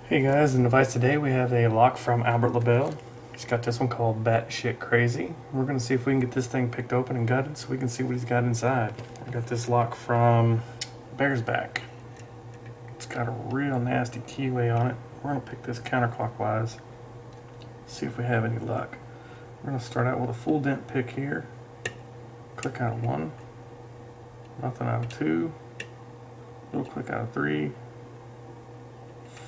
Hey guys, in the device today we have a lock from Lebel. He's got this one called Batshit Crazy. We're going to see if we can get this thing picked open and gutted so we can see what he's got inside. I got this lock from Bear's Back. It's got a real nasty keyway on it. We're going to pick this counterclockwise, see if we have any luck. We're going to start out with a full dent pick here. Click out of 1, nothing out of 2, little click out of 3,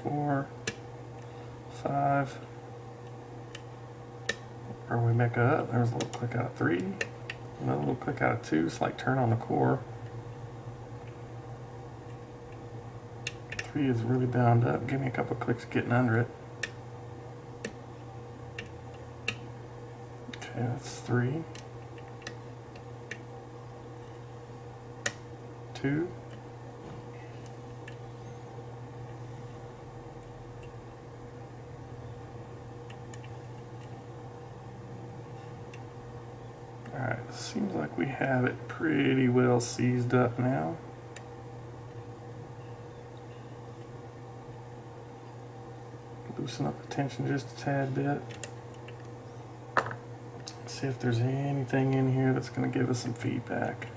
4, 5. Or we make up, there's a little click out of 3, another little click out of 2, slight turn on the core. 3 is really bound up, give me a couple clicks getting under it. Okay, that's 3. 2. Alright, seems like we have it pretty well seized up now. Loosen up the tension just a tad bit. See if there's anything in here that's going to give us some feedback.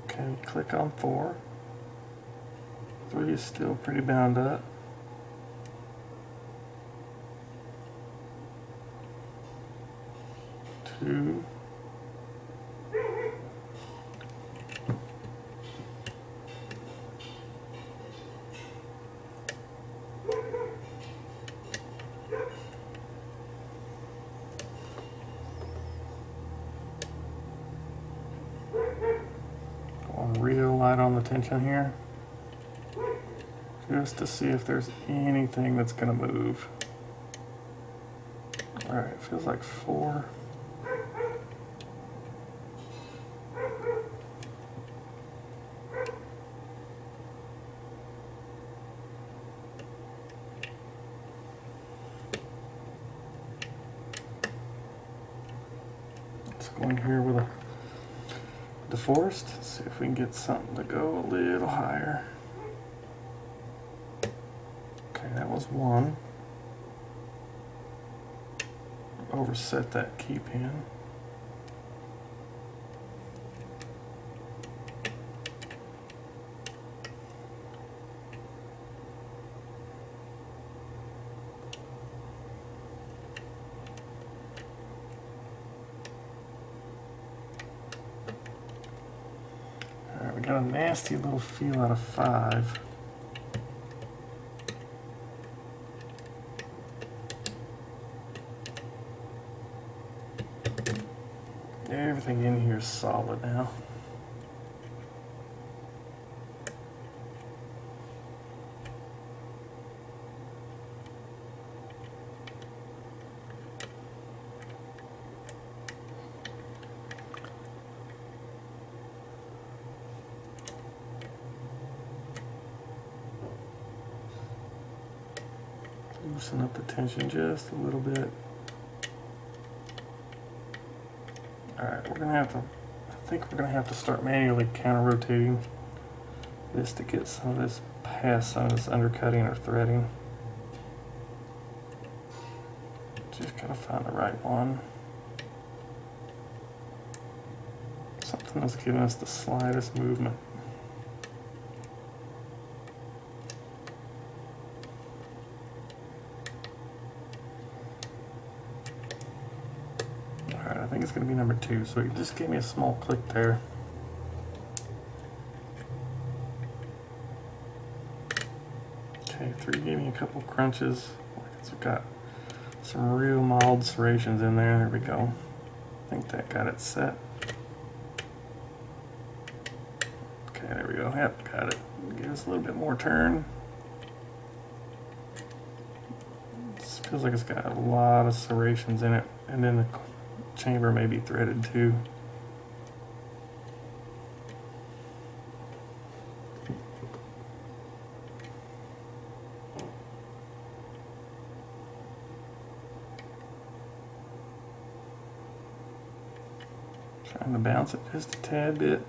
Okay, click on 4. 3 is still pretty bound up. 2. Going real light on the tension here, just to see if there's anything that's going to move. Alright, feels like 4. Let's go in here with a DeForest, see if we can get something to go a little higher. Okay, that was 1. Overset that key pin. Alright, we got a nasty little feel out of 5. Everything in here is solid now. Loosen up the tension just a little bit. Alright, I think we're gonna have to start manually counter-rotating this to get some of this past some of this undercutting or threading. Just gotta find the right one. Something that's giving us the slightest movement. Alright, I think it's going to be number 2, so you just give me a small click there. Okay, 3 gave me a couple crunches. It's got some real mild serrations in there. There we go. I think that got it set. Okay, there we go. Yep, got it. Give us a little bit more turn. This feels like it's got a lot of serrations in it, and then the chamber may be threaded too. Trying to bounce it just a tad bit.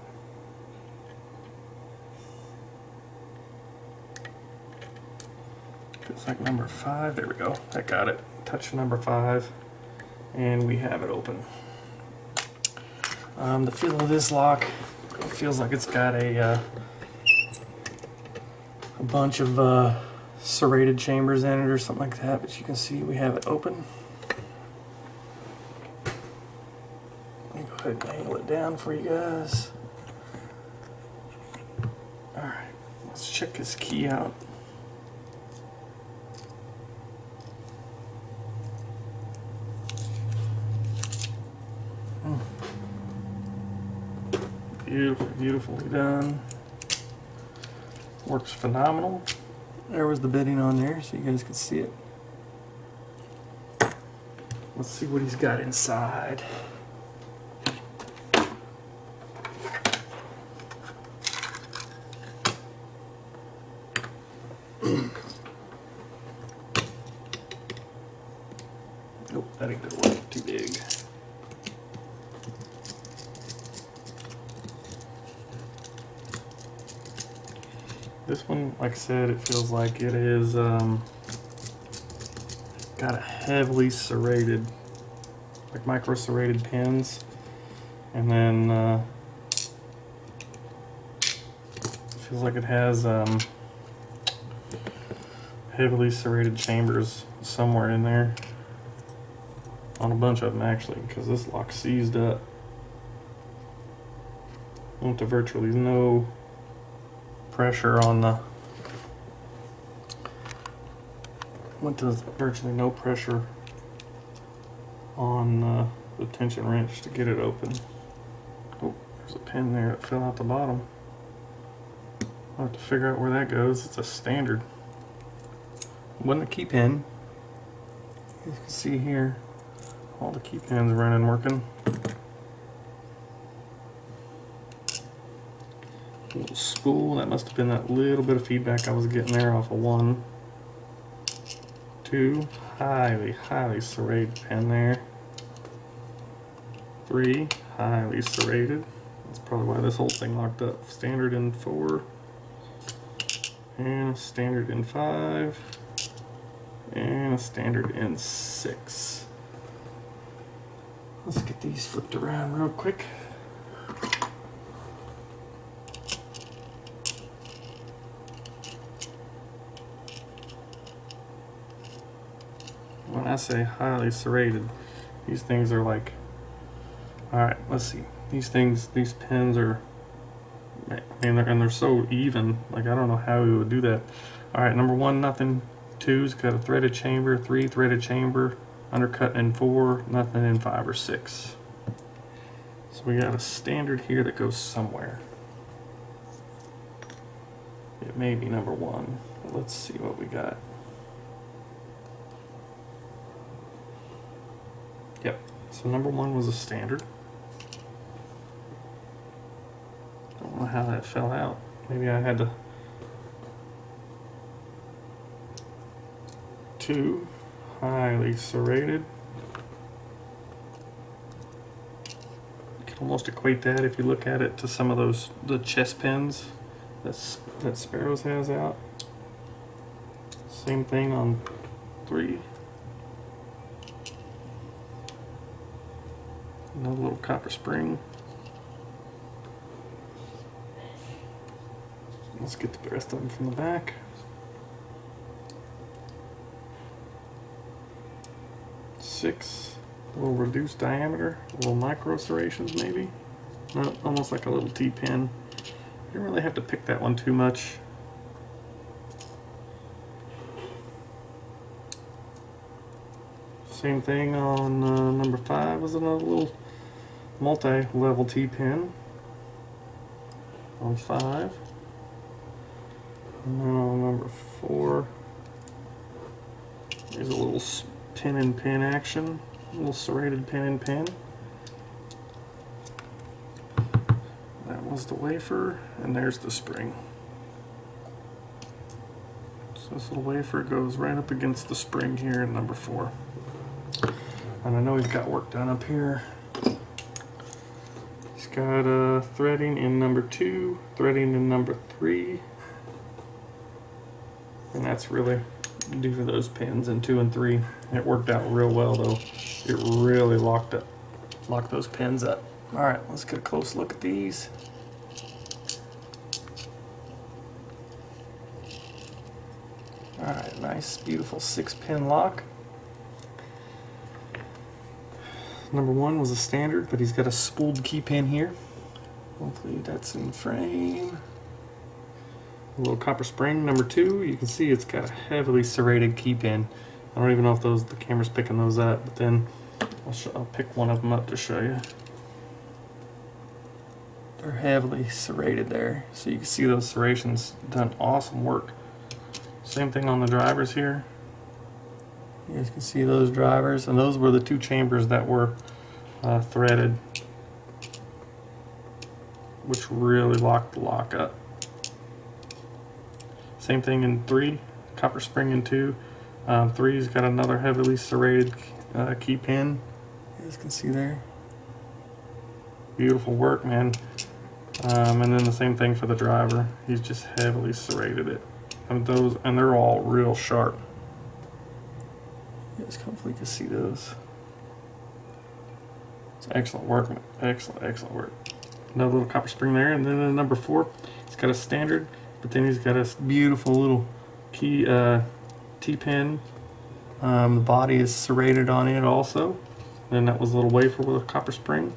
Feels like number 5. There we go. I got it. Touch number 5, and we have it open. The feel of this lock, it feels like it's got a bunch of serrated chambers in it or something like that, but you can see we have it open. Let me go ahead and angle it down for you guys. Alright, let's check this key out. Beautifully done. Works phenomenal. There was the bitting on there so you guys could see it. Let's see what he's got inside. Nope, that ain't gonna work. Too big. This one, like I said, it feels like it is got a heavily serrated, like micro serrated pins, and then feels like it has heavily serrated chambers somewhere in there, on a bunch of them actually, because this lock seized up. Went to virtually no pressure on the virtually no pressure on the tension wrench to get it open. Oh, there's a pin there that fell out the bottom. I'll have to figure out where that goes. It's a standard. Wasn't a key pin. You can see here all the key pins running, working. Little spool, that must have been that little bit of feedback I was getting there off of 1, 2, highly serrated pin there, 3, highly serrated. That's probably why this whole thing locked up. Standard in 4, and a standard in 5, and a standard in 6. Let's get these flipped around real quick. When I say highly serrated, these things are like, alright, let's see. These pins are, and they're so even, like I don't know how we would do that. Alright, number 1, nothing. 2's got a threaded chamber. 3, threaded chamber. Undercut in 4, nothing in 5 or 6. So we got a standard here that goes somewhere. It may be number 1. But let's see what we got. Yep, so number 1 was a standard. Don't know how that fell out. Maybe I had to. 2, highly serrated. You can almost equate that, if you look at it, to some of the chest pins that Sparrows has out. Same thing on 3. Another little copper spring. Let's get the rest of them from the back. 6, a little reduced diameter, a little micro serrations maybe. No, almost like a little T-pin. You don't really have to pick that one too much. Same thing on number 5 was another little multi-level T-pin on 5. And then on number 4, there's a little pin-in-pin action, a little serrated pin-in-pin. That was the wafer, and there's the spring. So this little wafer goes right up against the spring here in number 4. And I know he's got work done up here. got threading in number 2, threading in number 3, and that's really due to those pins in 2 and 3. It worked out real well though. It really locked those pins up. All right, let's get a close look at these. All right, nice, beautiful 6-pin lock. Number 1 was a standard, but he's got a spooled key pin here. Hopefully that's in frame. A little copper spring. Number 2, you can see it's got a heavily serrated key pin. I don't even know if the camera's picking those up, but then I'll pick one of them up to show you. They're heavily serrated there, so you can see those serrations done awesome work. Same thing on the drivers here. You guys can see those drivers, and those were the 2 chambers that were threaded, which really locked the lock up. Same thing in 3, copper spring in 2. 3's got another heavily serrated key pin. You guys can see there. Beautiful work, man. And then the same thing for the driver. He's just heavily serrated it. And they're all real sharp. You guys hopefully can see those. It's excellent work, man. Excellent work. Another little copper spring there, and then in number 4, it's got a standard, but then he's got a beautiful little key T-pin. The body is serrated on it also. Then that was a little wafer with a copper spring.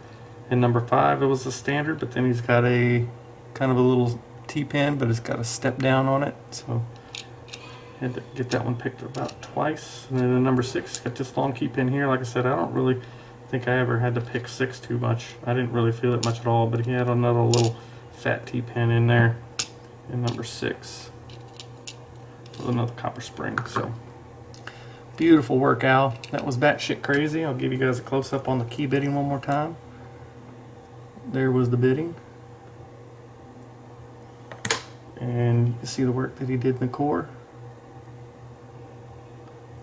In number 5, it was a standard, but then he's got a kind of a little T-pin, but it's got a step down on it. So had to get that one picked about twice. And then in number 6, got this long key pin here. Like I said, I don't really think I ever had to pick 6 too much. I didn't really feel it much at all, but he had another little fat T-pin in there in number 6 with another copper spring. So beautiful work, Al. That was batshit crazy. I'll give you guys a close-up on the key bitting one more time. There was the bitting. And you can see the work that he did in the core.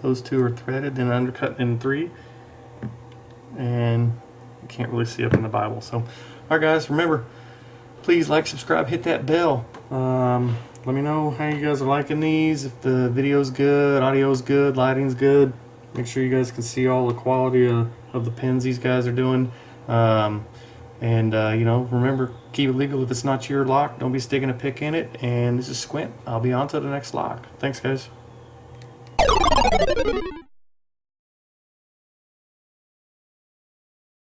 Those 2 are threaded, then undercut in 3. And you can't really see up in the Bible. So, alright guys, remember, please like, subscribe, hit that bell. Let me know how you guys are liking these. If the video's good, audio's good, lighting's good. Make sure you guys can see all the quality of the pins these guys are doing. You know, remember, keep it legal. If it's not your lock, don't be sticking a pick in it. And this is Squint. I'll be on to the next lock. Thanks, guys.